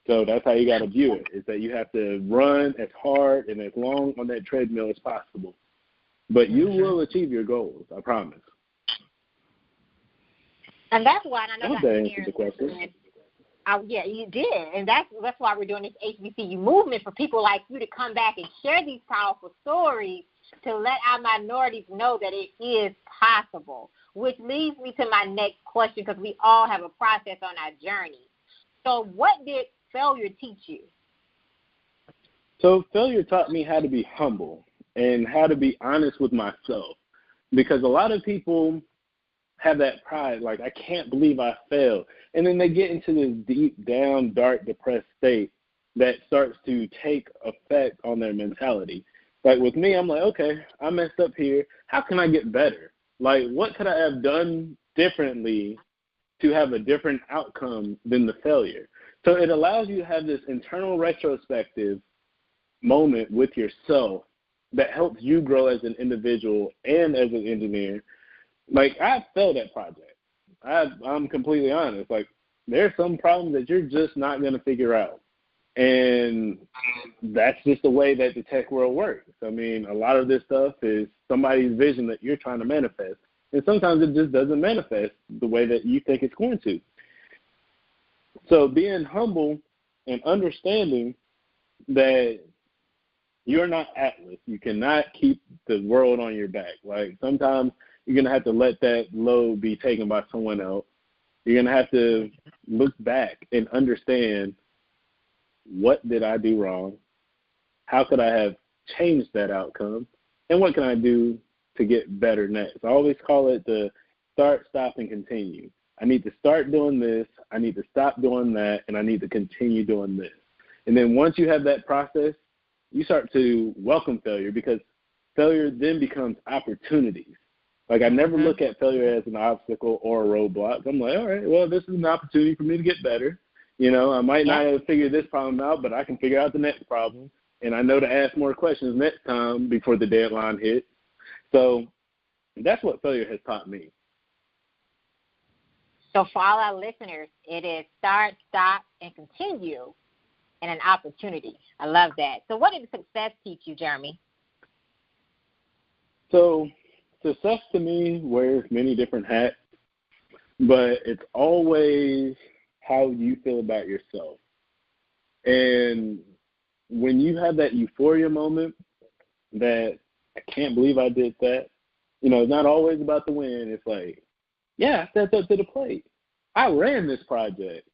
So that's how you got to view it, is that you have to run as hard and as long on that treadmill as possible. But you will achieve your goals, I promise. And that's why I know that answers the question. Yeah, you did. And that's why we're doing this HBCU movement for people like you to come back and share these powerful stories to let our minorities know that it is possible, which leads me to my next question because we all have a process on our journey. So what did failure teach you? So failure taught me how to be humble and how to be honest with myself, because a lot of people have that pride, like, I can't believe I failed. And then they get into this deep down, dark, depressed state that starts to take effect on their mentality. Like with me, I'm like, okay, I messed up here. How can I get better? Like, what could I have done differently to have a different outcome than the failure? So it allows you to have this internal retrospective moment with yourself that helps you grow as an individual and as an engineer. Like, I failed at project. I'm completely honest. Like, there's some problems that you're just not going to figure out. And that's just the way that the tech world works. I mean, a lot of this stuff is somebody's vision that you're trying to manifest. And sometimes it just doesn't manifest the way that you think it's going to. So being humble and understanding that you're not Atlas. You cannot keep the world on your back. Like, sometimes you're going to have to let that load be taken by someone else. You're going to have to look back and understand, what did I do wrong? How could I have changed that outcome? And what can I do to get better next? I always call it the start, stop, and continue. I need to start doing this, I need to stop doing that, and I need to continue doing this. And then once you have that process, you start to welcome failure, because failure then becomes opportunities. Like, I never look at failure as an obstacle or a roadblock. I'm like, all right, well, this is an opportunity for me to get better. You know, I might not have figured this problem out, but I can figure out the next problem. And I know to ask more questions next time before the deadline hits. So that's what failure has taught me. So for all our listeners, it is start, stop, and continue, and an opportunity. I love that. So what did success teach you, Jeremy? So success to me wears many different hats, but it's always how you feel about yourself. And when you have that euphoria moment that I can't believe I did that, you know, it's not always about the win. It's like, yeah, I stepped up to the plate. I ran this project.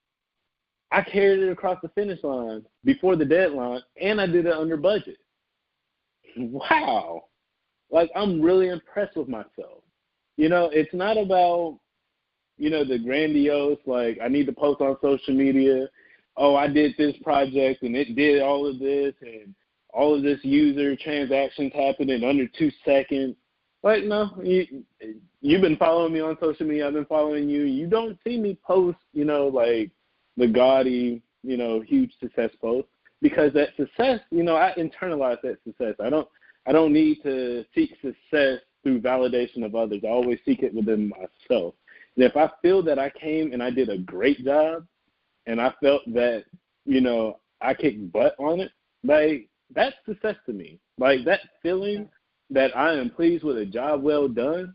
I carried it across the finish line before the deadline, and I did it under budget. Wow. Like, I'm really impressed with myself. You know, it's not about, you know, the grandiose, like, I need to post on social media, oh, I did this project, and it did all of this, and all of this user transactions happened in under 2 seconds. Like, no, you've been following me on social media. I've been following you. You don't see me post, you know, like the gaudy, you know, huge success post, because that success, you know, I internalize that success. I don't need to seek success through validation of others. I always seek it within myself. And if I feel that I came and I did a great job, and I felt that, you know, I kicked butt on it, like, that's success to me. Like, that feeling that I am pleased with a job well done,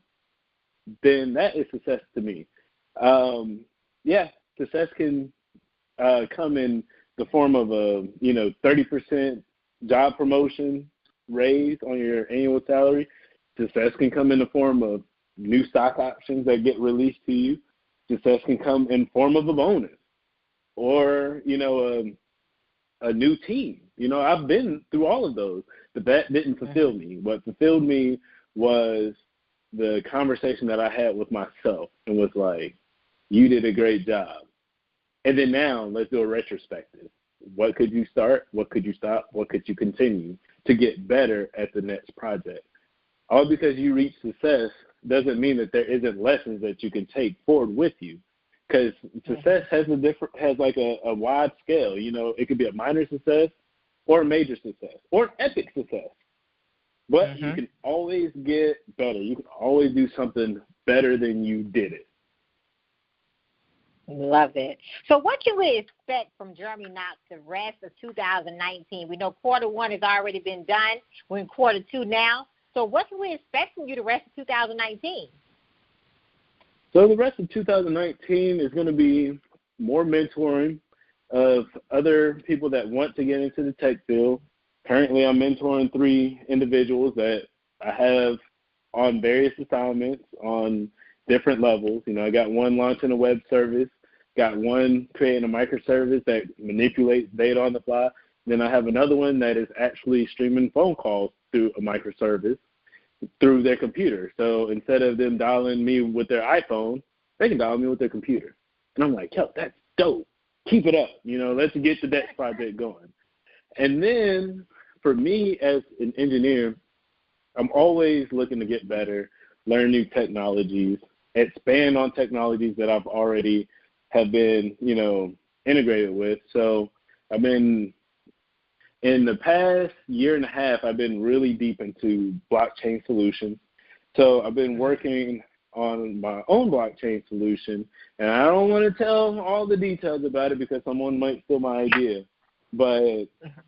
then that is success to me. Success can come in the form of a, you know, 30% job promotion raise on your annual salary. Success can come in the form of new stock options that get released to you. Success can come in form of a bonus, or, you know, a new team. You know, I've been through all of those, but that didn't fulfill me. What fulfilled me was the conversation that I had with myself, and was like, you did a great job. And then now let's do a retrospective. What could you start? What could you stop? What could you continue to get better at the next project? All because you reach success doesn't mean that there isn't lessons that you can take forward with you. Because success has like a wide scale. You know, it could be a minor success or a major success or an epic success. But you can always get better. You can always do something better than you did it. Love it. So what can we expect from Jeremy Knox the rest of 2019? We know quarter one has already been done. We're in quarter two now. So what can we expect from you the rest of 2019? So the rest of 2019 is going to be more mentoring of other people that want to get into the tech field. Currently, I'm mentoring 3 individuals that I have on various assignments on different levels. You know, I got one launching a web service, got one creating a microservice that manipulates data on the fly. Then I have another one that is actually streaming phone calls through a microservice. through their computer. So instead of them dialing me with their iPhone, they can dial me with their computer. And I'm like, yo, that's dope. Keep it up. Let's get the next project going. And then for me as an engineer, I'm always looking to get better, learn new technologies, expand on technologies that I've already have been, integrated with. So I've been, in the past year and a half, I've been really deep into blockchain solutions. So I've been working on my own blockchain solution, and I don't want to tell all the details about it because someone might steal my idea, but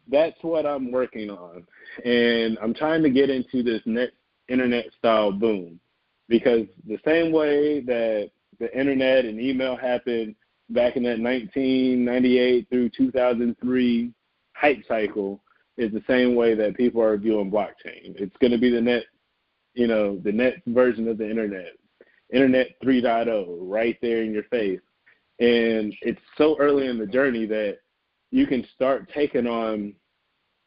that's what I'm working on. And I'm trying to get into this next internet-style boom, because the same way that the internet and email happened back in that 1998 through 2003 hype cycle is the same way that people are viewing blockchain. It's going to be the next version of the internet. Internet 3.0 right there in your face. And it's so early in the journey that you can start taking on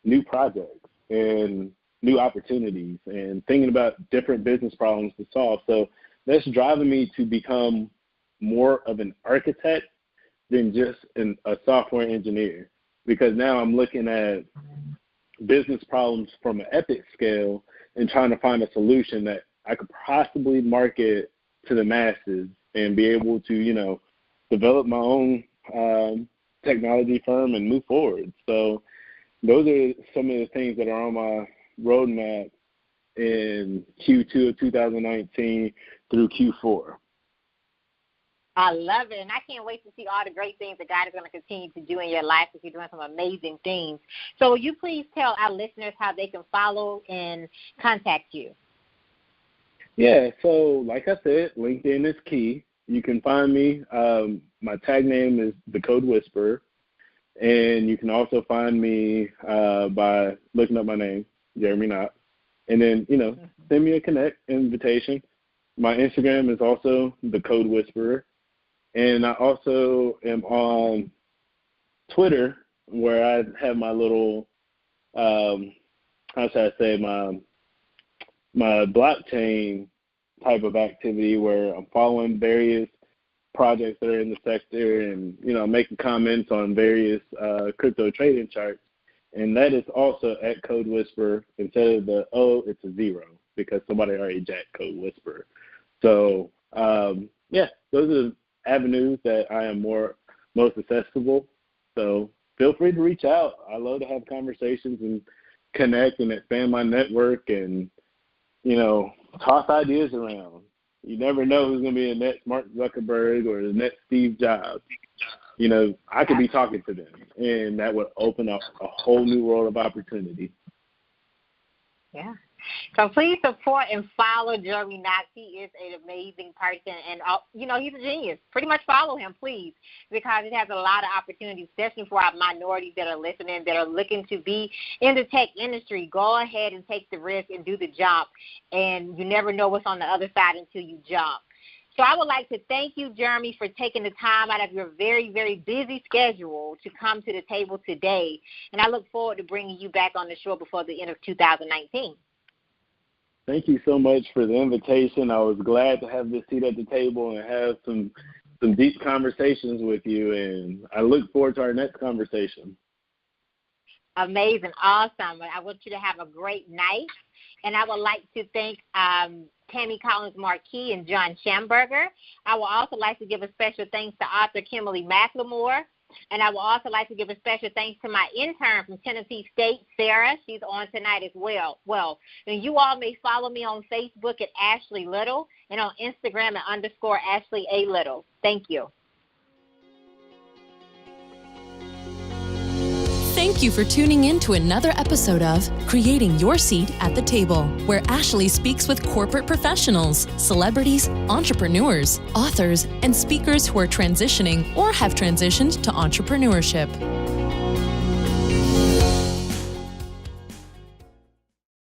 new projects and new opportunities and thinking about different business problems to solve. So that's driving me to become more of an architect than just a software engineer, because now I'm looking at business problems from an epic scale and trying to find a solution that I could possibly market to the masses and be able to, develop my own technology firm and move forward. So those are some of the things that are on my roadmap in Q2 of 2019 through Q4. I love it, and I can't wait to see all the great things that God is going to continue to do in your life, because you're doing some amazing things. So will you please tell our listeners how they can follow and contact you? Yeah, so like I said, LinkedIn is key. You can find me. My tag name is The Code Whisperer, and you can also find me by looking up my name, Jeremy Knox, and then, send me a connect invitation. My Instagram is also The Code Whisperer. And I also am on Twitter, where I have my little, my blockchain type of activity, where I'm following various projects that are in the sector and, making comments on various crypto trading charts. And that is also at Code Whisperer. Instead of the O, it's a 0, because somebody already jacked Code Whisperer. So, those are the avenues that I am most accessible. So feel free to reach out. I love to have conversations and connect and expand my network and, toss ideas around. You never know who's going to be the next Mark Zuckerberg or the next Steve Jobs. I could be talking to them, and that would open up a whole new world of opportunity. Yeah. So please support and follow Jeremy Knox. He is an amazing person, and, he's a genius. Pretty much follow him, please, because it has a lot of opportunities, especially for our minorities that are listening, that are looking to be in the tech industry. Go ahead and take the risk and do the job, and you never know what's on the other side until you jump. So I would like to thank you, Jeremy, for taking the time out of your very, very busy schedule to come to the table today, and I look forward to bringing you back on the show before the end of 2019. Thank you so much for the invitation. I was glad to have this seat at the table and have some deep conversations with you, and I look forward to our next conversation. Amazing. Awesome. I want you to have a great night, and I would like to thank Tammy Collins-Marquis and John Schamberger. I would also like to give a special thanks to author Kimberly McLemore. And I would also like to give a special thanks to my intern from Tennessee State, Sarah. She's on tonight as well. And you all may follow me on Facebook at Ashley Little and on Instagram at _Ashley A. Little. Thank you. Thank you for tuning in to another episode of Creating Your Seat at the Table, where Ashley speaks with corporate professionals, celebrities, entrepreneurs, authors, and speakers who are transitioning or have transitioned to entrepreneurship.